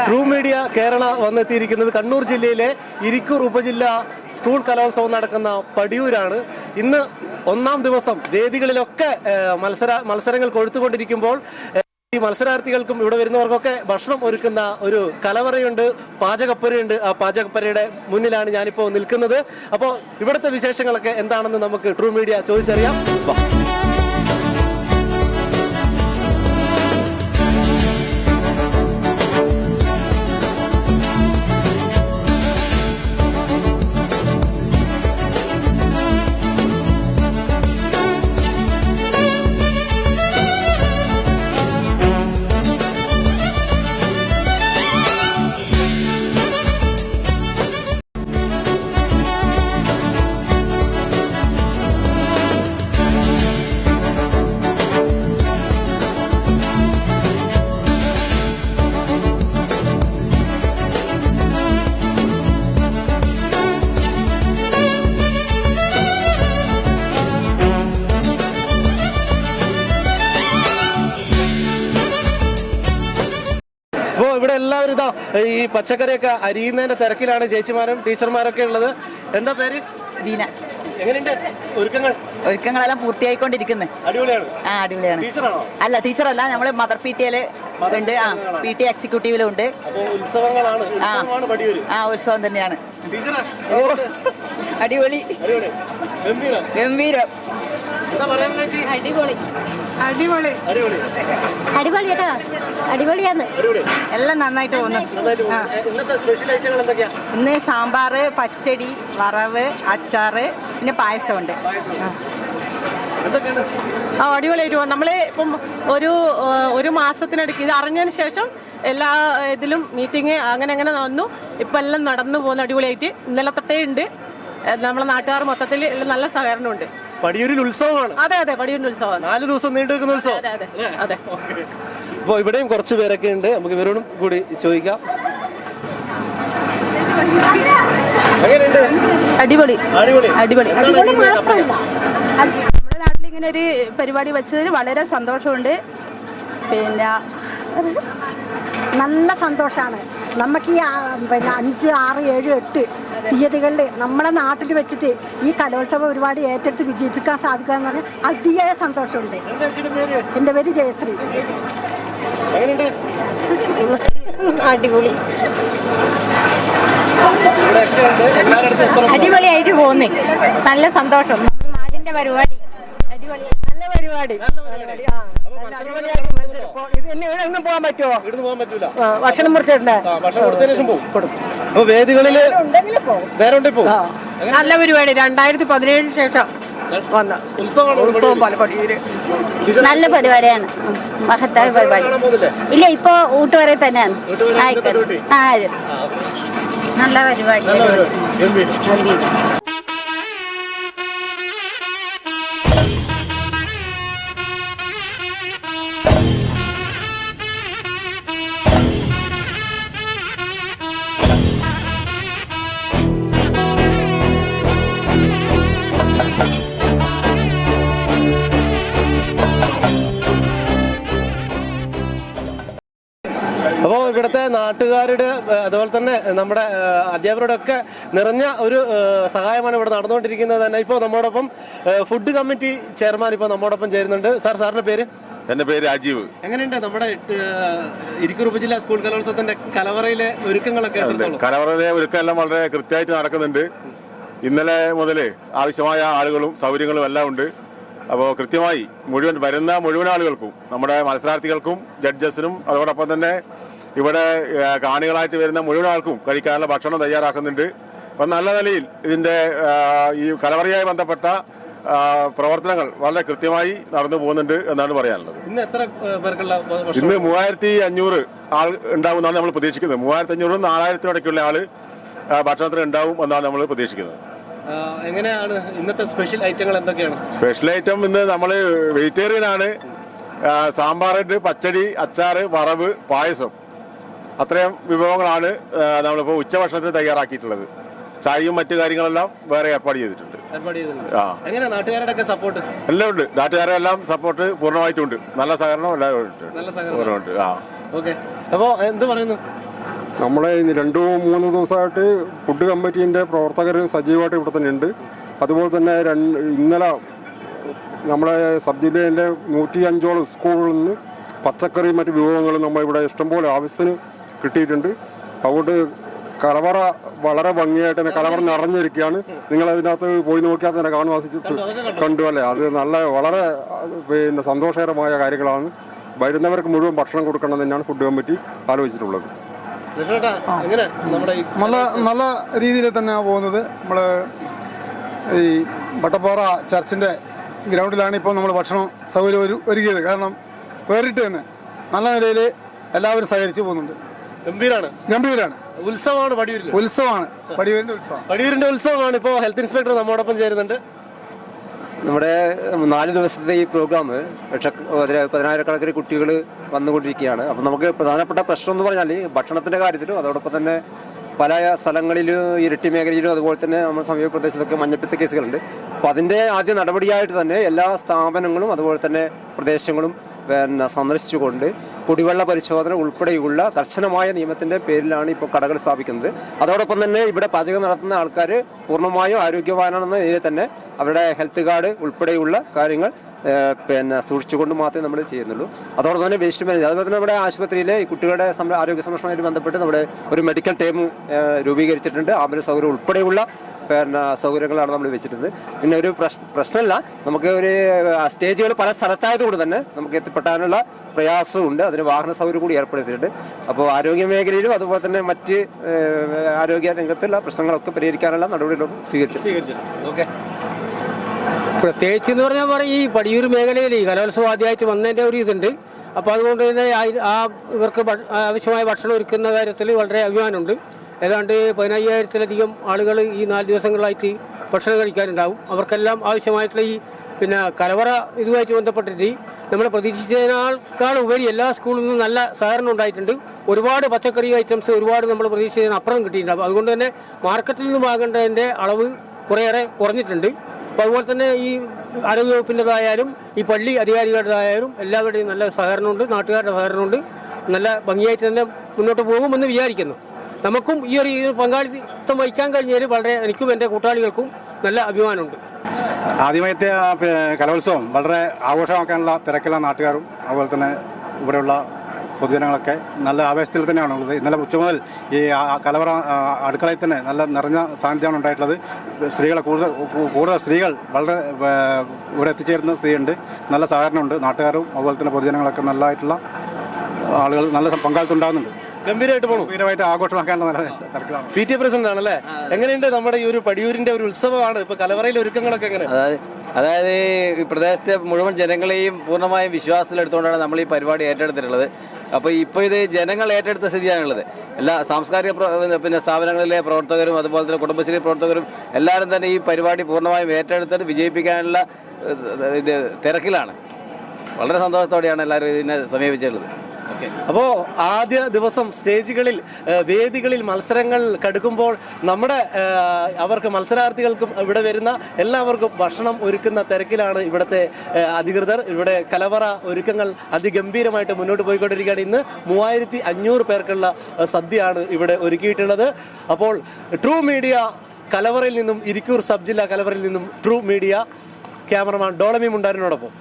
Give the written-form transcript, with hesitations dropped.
True media Kerala വന്നെത്തിയിരിക്കുന്നത് Kannur ജില്ലയിലെ ഇരിക്കൂർ ഉപജില്ലാ school കലോത്സവം നടക്കുന്ന പടിയൂരാണ്. ഇന്ന് ഒന്നാം ദിവസം വേദികളിലൊക്കെ മത്സരങ്ങൾ കൊഴുത്തുകൊണ്ടിരിക്കുമ്പോൾ ഈ മത്സരാർത്ഥികൾക്കും ഇവിടെ വരുന്നവർക്കൊക്കെ ഭക്ഷണം ഒരുക്കുന്ന ഒരു കലവറയുണ്ട്, പാചകപ്പുരയുണ്ട്. ആ പാചകപ്പുരയുടെ മുന്നിലാണ് ഞാനിപ്പോൾ നിൽക്കുന്നത്. അപ്പോൾ ഇവിടുത്തെ വിശേഷങ്ങളൊക്കെ എന്താണെന്ന് നമുക്ക് ട്രൂ മീഡിയ ചോദിച്ചറിയാം. അപ്പോൾ ഇവിടെ എല്ലാവരും ഇതാ ഈ പച്ചക്കറിയൊക്കെ അരിയുന്നതിന്റെ തിരക്കിലാണ്. ചേച്ചിമാരും ടീച്ചർമാരൊക്കെ ഉള്ളത്. എന്താ പേര്? ദീന. എങ്ങനെയുണ്ട് ഒരുക്കങ്ങളെല്ലാം പൂർത്തിയായിക്കൊണ്ടിരിക്കുന്നത്. അടിപൊളിയാണ്. അടിപൊളിയാണ്. അല്ല, ടീച്ചറല്ല, നമ്മള് മദർ പി ടി എല് ഉണ്ട്. പി ടി എക്സിക്യൂട്ടീവിലും ഉണ്ട്. ഉത്സവം തന്നെയാണ്. അടിപൊളി, ഗംഭീരം. അടിപൊളി കേട്ടോ, അടിപൊളിയാണ്. എല്ലാം നന്നായിട്ട് പോകുന്നു. ഇന്ന് സാമ്പാറ്, പച്ചടി, വറവ്, അച്ചാറ്, പിന്നെ പായസമുണ്ട്. അടിപൊളിയായിട്ട് പോകും. നമ്മള് ഇപ്പം ഒരു മാസത്തിനടുക്ക് ഇത് അറിഞ്ഞതിന് ശേഷം എല്ലാ ഇതിലും മീറ്റിംഗ് അങ്ങനെ വന്നു. ഇപ്പം എല്ലാം നടന്നു പോകുന്നു അടിപൊളിയായിട്ട്. ഇന്നലെ തൊട്ടേ ഉണ്ട്. നമ്മളെ നാട്ടുകാർ മൊത്തത്തിൽ നല്ല സഹകരണമുണ്ട്. പടിയൂരിൽ ഉത്സവമാണ്. അതെ, പടിയൂരിൽ ഉത്സവം 4 ദിവസം നീണ്ടു നിൽക്കുന്ന ഉത്സവം. അതെ. അപ്പോൾ ഇവിടെയും കുറച്ച് പേരൊക്കെ ഉണ്ട്. നമുക്ക് ഇവരോടും കൂടി ചോദിക്കാം. അടിപൊളി. നമ്മുടെ നാട്ടിൽ ഇങ്ങനെ ഒരു പരിപാടി വെച്ചതിൽ വളരെ സന്തോഷമുണ്ട്. പിന്നെ നല്ല സന്തോഷമാണ്. നമുക്ക് ഈ 5, 6, 7, 8 തീയതികളിൽ നമ്മുടെ നാട്ടിൽ വെച്ചിട്ട് ഈ കലോത്സവ പരിപാടി ഏറ്റെടുത്ത് വിജയിപ്പിക്കാൻ സാധിക്കുക എന്ന് പറഞ്ഞാൽ അതിയായ സന്തോഷമുണ്ട്. എൻ്റെ പേര് ജയശ്രീ. അടിപൊളിയായിട്ട് പോകുന്നേ. നല്ല സന്തോഷം. നാടിന്റെ പരിപാടി അടിപൊളി. നല്ല പരിപാടി. ഇവിടെയൊന്നും പോകാൻ പറ്റുമോ? ഭക്ഷണം മുറിച്ചിട്ടുണ്ടേ. വേദികളില് നല്ല പരിപാടി. 2017 ശേഷം വന്ന ഉത്സവം പാലക്കാട്. നല്ല പരിപാടിയാണ്, മഹത്തായ പരിപാടി. ഇല്ല, ഇപ്പൊ ഊട്ടുവരെ തന്നെയാണ്. നല്ല പരിപാടി. അപ്പോൾ ഇവിടുത്തെ നാട്ടുകാരുടെ അതുപോലെ തന്നെ നമ്മുടെ അധ്യാപകരുടെ ഒക്കെ നിറഞ്ഞ ഒരു സഹായമാണ് ഇവിടെ നടന്നുകൊണ്ടിരിക്കുന്നത് തന്നെ. ഇപ്പോൾ നമ്മോടൊപ്പം ഫുഡ് കമ്മിറ്റി ചെയർമാൻ ഇപ്പോൾ നമ്മോടൊപ്പം ചേരുന്നുണ്ട്. സാറിന്റെ പേര്? എന്റെ പേര് രാജീവ്. എങ്ങനെയുണ്ട് നമ്മുടെ ഇരിക്കൂർ ഉപജില്ലാ സ്കൂൾ കലോത്സവത്തിന്റെ കലവറയിലെ ഒരുക്കങ്ങളൊക്കെ? കലവറയിലെ ഒരുക്കമെല്ലാം വളരെ കൃത്യമായിട്ട് നടക്കുന്നുണ്ട്. ഇന്നലെ മുതൽ ആവശ്യമായ ആളുകളും സൗകര്യങ്ങളും എല്ലാം ഉണ്ട്. അപ്പോൾ കൃത്യമായി വരുന്ന മുഴുവൻ ആളുകൾക്കും, നമ്മുടെ മത്സരാർത്ഥികൾക്കും ജഡ്ജസിനും അതോടൊപ്പം തന്നെ ഇവിടെ കാണികളായിട്ട് വരുന്ന മുഴുവൻ ആൾക്കും കഴിക്കാനുള്ള ഭക്ഷണം തയ്യാറാക്കുന്നുണ്ട്. അപ്പം നല്ല നിലയിൽ ഇതിന്റെ ഈ കലവറയുമായി ബന്ധപ്പെട്ട പ്രവർത്തനങ്ങൾ വളരെ കൃത്യമായി നടന്നു പോകുന്നുണ്ട് എന്നാണ് പറയാനുള്ളത്. ഇന്ന് എത്ര പേർക്കുള്ള? ഇന്ന് 3500 ആൾ ഉണ്ടാവുമെന്നാണ് നമ്മൾ പ്രതീക്ഷിക്കുന്നത്. 3500 4000 ഇടയ്ക്കുള്ള ആള് ഭക്ഷണത്തിന് ഉണ്ടാവും എന്നാണ് നമ്മൾ പ്രതീക്ഷിക്കുന്നത്. എങ്ങനെയാണ് ഇന്നത്തെ സ്പെഷ്യൽ ഐറ്റങ്ങൾ എന്തൊക്കെയാണ്? സ്പെഷ്യൽ ഐറ്റം ഇന്ന് നമ്മൾ വെജിറ്റേറിയൻ ആണ്. സാമ്പാറുണ്ട്, പച്ചടി, അച്ചാറ്, വറവ്, പായസം, അത്രയും വിഭവങ്ങളാണ് നമ്മളിപ്പോൾ ഉച്ചഭക്ഷണത്തിന് തയ്യാറാക്കിയിട്ടുള്ളത്. ചായയും മറ്റു കാര്യങ്ങളെല്ലാം വേറെ ഏർപ്പാട് ചെയ്തിട്ടുണ്ട്. സപ്പോർട്ട് എല്ലാം ഉണ്ട്. നാട്ടുകാരെല്ലാം സപ്പോർട്ട് പൂർണ്ണമായിട്ടുണ്ട്. നല്ല സഹകരണം എല്ലാവരും ഉണ്ട്. അപ്പോ എന്ത് പറയുന്നു? നമ്മളെ 2-3 ദിവസമായിട്ട് ഫുഡ് കമ്മിറ്റീൻ്റെ പ്രവർത്തകർ സജീവമായിട്ട് ഇവിടെ തന്നെ ഉണ്ട്. അതുപോലെ തന്നെ ഇന്നലെ നമ്മളെ സബ് ജില്ലയിലെ 105ഓളം സ്കൂളുകളിൽ നിന്ന് പച്ചക്കറി മറ്റ് വിഭവങ്ങളും നമ്മൾ ഇവിടെ ഇഷ്ടംപോലെ ആവശ്യത്തിന് കിട്ടിയിട്ടുണ്ട്. അതുകൊണ്ട് കലവറ വളരെ ഭംഗിയായിട്ട് തന്നെ കലവറ നിറഞ്ഞിരിക്കുകയാണ്. നിങ്ങൾ അതിനകത്ത് പോയി നോക്കിയാൽ തന്നെ കണ്ടു അല്ലേ? അത് വളരെ സന്തോഷകരമായ കാര്യങ്ങളാണ്. വരുന്നവർക്ക് മുഴുവൻ ഭക്ഷണം കൊടുക്കണം തന്നെയാണ് ഫുഡ് കമ്മിറ്റി ആലോചിച്ചിട്ടുള്ളത്. നല്ല രീതിയിൽ തന്നെയാണ് പോകുന്നത്. നമ്മൾ ഈ വട്ടപ്പാറ ചർച്ചിൻ്റെ ഗ്രൗണ്ടിലാണ് ഇപ്പോൾ നമ്മൾ ഭക്ഷണം സൗകര്യം ഒരുക്കിയത്. കാരണം വേറിട്ട് തന്നെ നല്ല നിലയിൽ എല്ലാവരും സഹകരിച്ച് പോകുന്നുണ്ട്. ഗംഭീരാണ്. ഉത്സവമാണ് പടിയൂരിന്റെ ഉത്സവമാണ്. ഇപ്പോൾ ഹെൽത്ത് ഇൻസ്പെക്ടർ നമ്മോടൊപ്പം ചേരുന്നുണ്ട്. നമ്മുടെ 4 ദിവസത്തെ ഈ പ്രോഗ്രാം 10,000-കണക്കിന് കുട്ടികൾ വന്നുകൊണ്ടിരിക്കുകയാണ്. അപ്പം നമുക്ക് പ്രധാനപ്പെട്ട പ്രശ്നം എന്ന് പറഞ്ഞാൽ ഭക്ഷണത്തിൻ്റെ കാര്യത്തിലും അതോടൊപ്പം തന്നെ പല സ്ഥലങ്ങളിലും ഇരട്ടി മേഖലയിലും അതുപോലെ തന്നെ നമ്മുടെ സമീപ പ്രദേശത്തൊക്കെ മഞ്ഞപ്പിത്ത കേസുകളുണ്ട്. അപ്പോൾ അതിൻ്റെ ആദ്യ നടപടിയായിട്ട് തന്നെ എല്ലാ സ്ഥാപനങ്ങളും അതുപോലെ തന്നെ പ്രദേശങ്ങളും സന്ദർശിച്ചുകൊണ്ട് കുടിവെള്ള പരിശോധന ഉൾപ്പെടെയുള്ള കർശനമായ നിയമത്തിൻ്റെ പേരിലാണ് ഇപ്പോൾ കടകൾ സ്ഥാപിക്കുന്നത്. അതോടൊപ്പം തന്നെ ഇവിടെ പാചകം നടത്തുന്ന ആൾക്കാർ പൂർണ്ണമായും ആരോഗ്യവാനാണെന്ന നിലയിൽ തന്നെ അവരുടെ ഹെൽത്ത് കാർഡ് ഉൾപ്പെടെയുള്ള കാര്യങ്ങൾ സൂക്ഷിച്ചുകൊണ്ട് മാത്രമേ നമ്മൾ ചെയ്യുന്നുള്ളൂ. അതോടൊപ്പം തന്നെ വേസ്റ്റ് മാനേജ് അതുപോലെ തന്നെ നമ്മുടെ ആശുപത്രിയിലെ ഈ കുട്ടികളുടെ ആരോഗ്യ സംരക്ഷണവുമായിട്ട് ബന്ധപ്പെട്ട് നമ്മുടെ ഒരു മെഡിക്കൽ ടീം രൂപീകരിച്ചിട്ടുണ്ട്. ആംബുലൻസ് സൗകര്യം ഉൾപ്പെടെയുള്ള സൗകര്യങ്ങളാണ് നമ്മൾ വെച്ചിട്ടുണ്ട്. പിന്നെ ഒരു പ്രശ്നമല്ല, നമുക്ക് ഒരു സ്റ്റേജുകൾ പല സ്ഥലത്തായതുകൊണ്ട് തന്നെ നമുക്ക് എത്തിപ്പെടാനുള്ള പ്രയാസമുണ്ട്. അതിന് വാഹന സൗകര്യം കൂടി ഏർപ്പെടുത്തിയിട്ടുണ്ട്. അപ്പോൾ ആരോഗ്യ മേഖലയിലും അതുപോലെ തന്നെ മറ്റ് ആരോഗ്യ രംഗത്തുള്ള പ്രശ്നങ്ങളൊക്കെ പരിഹരിക്കാനുള്ള നടപടികളും സ്വീകരിച്ചു. പ്രത്യേകിച്ച് എന്ന് പറഞ്ഞാൽ ഈ പടിയൂർ മേഖലയിൽ ഈ കലോത്സവം ആദ്യമായിട്ട് വന്നതിൻ്റെ ഒരു ഇതുണ്ട്. അപ്പോൾ അതുകൊണ്ട് തന്നെ ഇവർക്ക് ആവശ്യമായ ഭക്ഷണം ഒരുക്കുന്ന കാര്യത്തിൽ വളരെ അഭിമാനമുണ്ട്. ഏതാണ്ട് 15,000-ലധികം ആളുകൾ ഈ 4 ദിവസങ്ങളായിട്ട് ഭക്ഷണം കഴിക്കാനുണ്ടാവും. അവർക്കെല്ലാം ആവശ്യമായിട്ടുള്ള ഈ കലവറ ഇതുമായിട്ട് ബന്ധപ്പെട്ടിട്ട് നമ്മൾ പ്രതീക്ഷിച്ചതിനേക്കാൾ ഉപരി എല്ലാ സ്കൂളിൽ നിന്നും നല്ല സഹകരണം ഉണ്ടായിട്ടുണ്ട്. ഒരുപാട് പച്ചക്കറി ഐറ്റംസ് ഒരുപാട് നമ്മൾ പ്രതീക്ഷിച്ചതിന് അപ്പുറം കിട്ടിയിട്ടുണ്ടാവും. അതുകൊണ്ട് തന്നെ മാർക്കറ്റിൽ നിന്നും വാങ്ങേണ്ടതിൻ്റെ അളവ് കുറേയേറെ കുറഞ്ഞിട്ടുണ്ട്. അപ്പോൾ അതുപോലെ തന്നെ ഈ ആരോഗ്യവകുപ്പിൻ്റെതായാലും ഈ പള്ളി അധികാരികളുടേതായാലും എല്ലാവരുടെയും നല്ല സഹകരണമുണ്ട്, നാട്ടുകാരുടെ സഹകരണമുണ്ട്. നല്ല ഭംഗിയായിട്ട് തന്നെ മുന്നോട്ട് പോകുമെന്ന് വിചാരിക്കുന്നു. നമുക്കും ഈ ഒരു പങ്കാളിത്തം വഹിക്കാൻ കഴിഞ്ഞാൽ വളരെ എനിക്കും എൻ്റെ കൂട്ടാളികൾക്കും നല്ല അഭിമാനമുണ്ട്. ആദ്യമായിട്ട് കലോത്സവം വളരെ ആഘോഷമാക്കാനുള്ള തിരക്കുള്ള നാട്ടുകാരും അതുപോലെ തന്നെ ഇവിടെയുള്ള പൊതുജനങ്ങളൊക്കെ നല്ല ആവേശത്തിൽ തന്നെയാണുള്ളത്. ഇന്നലെ ഉച്ച മുതൽ ഈ കലവറ അടുക്കളയിൽ തന്നെ നല്ല നിറഞ്ഞ സാന്നിധ്യമാണ് ഉണ്ടായിട്ടുള്ളത്. സ്ത്രീകളെ കൂടുതൽ സ്ത്രീകൾ വളരെ ഇവിടെ എത്തിച്ചേരുന്ന സ്ഥിതിയുണ്ട്. നല്ല സഹകരണമുണ്ട്. നാട്ടുകാരും അതുപോലെ തന്നെ പൊതുജനങ്ങളൊക്കെ നല്ലതായിട്ടുള്ള ആളുകൾ നല്ല പങ്കാളിത്തം ഉണ്ടാകുന്നുണ്ട്. ഗംഭീരമായിട്ട് ആഘോഷമാക്കാനുള്ള PTA പ്രസിഡന്റ് ആണല്ലേ? എങ്ങനെയുണ്ട് നമ്മുടെ ഈ ഒരു പടിയൂരിന്റെ ഒരു ഉത്സവമാണ് ഇപ്പൊ കലവറയിലെ ഒരുക്കങ്ങളൊക്കെ എങ്ങനെ? അതായത് ഈ പ്രദേശത്തെ മുഴുവൻ ജനങ്ങളെയും പൂർണ്ണമായും വിശ്വാസത്തിലെടുത്തുകൊണ്ടാണ് നമ്മൾ ഈ പരിപാടി ഏറ്റെടുത്തിട്ടുള്ളത്. അപ്പോൾ ഇപ്പോൾ ഇത് ജനങ്ങൾ ഏറ്റെടുത്ത സ്ഥിതിയാണുള്ളത്. എല്ലാ സാംസ്കാരിക സ്ഥാപനങ്ങളിലെ പ്രവർത്തകരും അതുപോലെ തന്നെ കുടുംബശ്രീ പ്രവർത്തകരും എല്ലാവരും തന്നെ ഈ പരിപാടി പൂർണ്ണമായും ഏറ്റെടുത്തിട്ട് വിജയിപ്പിക്കാനുള്ള തിരക്കിലാണ്. വളരെ സന്തോഷത്തോടെയാണ് എല്ലാവരും ഇതിനെ സമീപിച്ചിട്ടുള്ളത്. അപ്പോൾ ആദ്യ ദിവസം സ്റ്റേജുകളിൽ വേദികളിൽ മത്സരങ്ങൾ കടുക്കുമ്പോൾ അവർക്ക് മത്സരാർത്ഥികൾക്കും ഇവിടെ വരുന്ന എല്ലാവർക്കും ഭക്ഷണം ഒരുക്കുന്ന തിരക്കിലാണ് ഇവിടുത്തെ അധികൃതർ. ഇവിടെ കലവറ ഒരുക്കങ്ങൾ അതിഗംഭീരമായിട്ട് മുന്നോട്ട് പോയിക്കൊണ്ടിരിക്കുകയാണ്. ഇന്ന് 3500 പേർക്കുള്ള സദ്യയാണ് ഇവിടെ ഒരുക്കിയിട്ടുള്ളത്. അപ്പോൾ ട്രൂ മീഡിയ കലവറയിൽ നിന്നും, ഇരിക്കൂർ സബ് ജില്ലാ കലവറയിൽ നിന്നും ട്രൂ മീഡിയ ക്യാമറമാൻ ഡോളമി മുണ്ടാരിനോടൊപ്പം